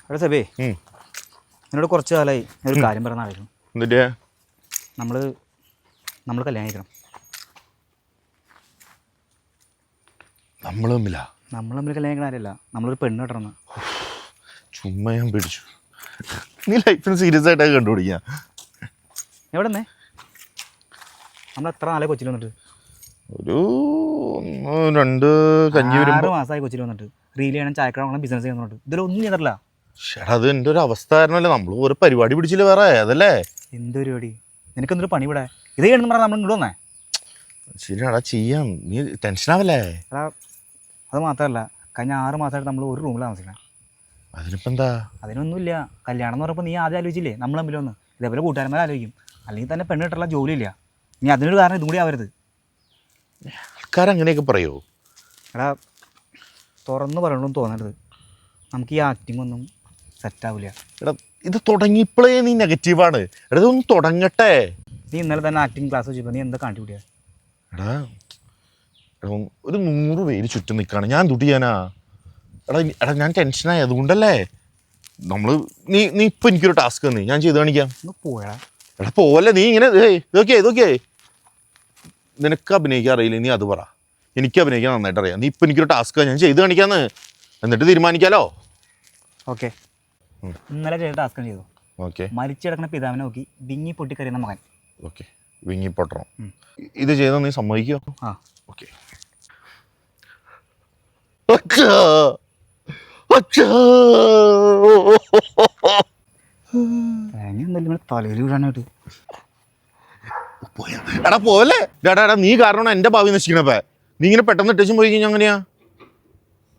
എടാ സബേ, എന്നോട് കുറച്ച് കാലമായി ഒരു കാര്യം പറഞ്ഞായിരുന്നു. എന്നിട്ട് നമ്മൾ കല്യാണം കഴിക്കണം. നമ്മൾ തമ്മിൽ കല്യാണം കഴിക്കണ കാര്യമല്ല, നമ്മളൊരു പെണ്ണ് കിട്ടണം. ചുമ്മാ ഞാൻ പിടിച്ചു. നീ ലൈഫിന് സീരിയസ് ആയിട്ടൊക്കെ കണ്ടുപിടിക്കാം. എവിടെ നിന്നേ? നമ്മൾ എത്ര നാളെ കൊച്ചിയിൽ വന്നിട്ട്? ഒരു 2 മാസമായി കൊച്ചിയിൽ വന്നിട്ട്. റീൽ ചെയ്യണം, ചായക്കട വേണം, ബിസിനസ് ചെയ്യുന്നുണ്ട്. ഇതിലൊന്നും ചെയ്തിട്ടില്ല. ചേട്ടാ അത് എൻ്റെ ഒരു അവസ്ഥ കാരണമല്ലേ. നമ്മൾ ഒരു പരിപാടി പിടിച്ചില്ല വേറെ അതല്ലേ. എന്ത് പരിപാടി? നിനക്കെന്തൊരു പണി ഇവിടെ? ഇത് ചെയ്യണമെന്ന് പറഞ്ഞാൽ നമ്മൾ ഇങ്ങോട്ട് വന്നേ. ശരിയാടാ, ചെയ്യാം. നീ ടെൻഷനാവല്ലേ? എടാ അത് മാത്രമല്ല, കഴിഞ്ഞ 6 മാസമായിട്ട് നമ്മൾ ഒരു റൂമിൽ താമസിക്കണം. അതിനിപ്പോൾ എന്താ? അതിനൊന്നുമില്ല. കല്യാണം എന്ന് പറഞ്ഞപ്പോൾ നീ ആദ്യം ആലോചിച്ചില്ലേ നമ്മൾ തമ്മിലൊന്ന്? ഇതേപോലെ കൂട്ടുകാരന്മാർ ആലോചിക്കും. അല്ലെങ്കിൽ തന്നെ പെണ്ണ് കിട്ടുള്ള ജോലിയില്ല. ഇനി അതിനൊരു കാരണം ഇതും കൂടി ആവരുത്. ആൾക്കാരങ്ങനെയൊക്കെ പറയുമോ? എടാ തുറന്ന് പറയണമെന്ന് തോന്നരുത്. നമുക്ക് ഈ ആക്ടിങ് ഒന്നും സെറ്റാവില്ല. എടാ ഇത് തുടങ്ങിയപ്പോഴേ നീ നെഗറ്റീവാണ്. എടാ ഇതൊന്ന് തുടങ്ങട്ടെ. നീ ഇന്നലെ തന്നെ ആക്ടിങ് ക്ലാസ് വെച്ചപ്പോൾ നീ എന്താ കാണിപ്പിടിയാ? എടാ ഒരു 100 പേര് ചുറ്റും നിൽക്കുകയാണ്, ഞാൻ എന്തുട്ട് ചെയ്യാനാ? എടാ ഞാൻ ടെൻഷനായി, അതുകൊണ്ടല്ലേ. നീ ഇപ്പം എനിക്കൊരു ടാസ്ക് തന്നെ, ഞാൻ ചെയ്ത് കാണിക്കാം. പോയാ എടാ പോലെ നീ ഇങ്ങനെ ഇതൊക്കെ നിനക്ക് അഭിനയിക്കാൻ അറിയില്ല, നീ അത് പറ. എനിക്ക് അഭിനയിക്കാൻ നന്നായിട്ട് അറിയാം. നീ ഇപ്പം എനിക്കൊരു ടാസ്ക് ഞാൻ ചെയ്ത് കാണിക്കാന്ന്, എന്നിട്ട് തീരുമാനിക്കാലോ. ഓക്കെ, ഇന്നലെ ചെയ്ത ടാസ്ക് ചെയ്തു. ഓക്കെ, മരിച്ചിടക്കുന്ന പിതാവിനെ നോക്കി വിങ്ങി പൊട്ടിക്കറിയുന്ന മകൻ. ഓക്കെ, വിങ്ങി പൊട്ടണം. ഇത് ചെയ്താൽ നീ സമ്മതിക്കോ? ആ ഓക്കെ. തലയിൽ വീഴാനായിട്ട്. എടാ പോലെ എടാ നീ കാരണം എന്റെ ഭാവി നശിക്കണപ്പേ. നീ ഇങ്ങനെ പെട്ടെന്ന് ഇട്ടും പോയി കഴിഞ്ഞാൽ അങ്ങനെയാ?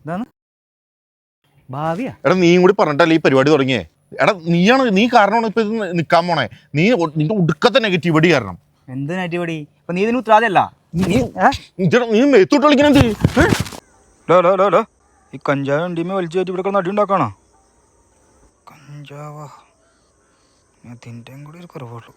ഇതാണ് ഭാവിയാ? എടാ നീയും കൂടി പറഞ്ഞിട്ടല്ലേ ഈ പരിപാടി തുടങ്ങിയേ. എടാ നീ കാരണമാണ് ഇപ്പൊ ഇത് നിൽക്കാൻ പോണേ. നിന്റെ ഒടുക്കത്തെ നെഗറ്റിവിറ്റി കാരണം. എന്ത് നെഗറ്റിവിറ്റി? ഇപ്പൊ നീ ഇതിന് ഉത്തരവാദിയല്ല. നീ മേത്തോട്ട് കളിക്കണേ. ഈ കഞ്ചാവ് വണ്ടിമേ വലിച്ചു കയറ്റി ഇവിടെ നടി ഉണ്ടാക്കണോ? കഞ്ചാവാ അതിൻ്റെ കൂടി ഒരു കുറവുള്ളൂ.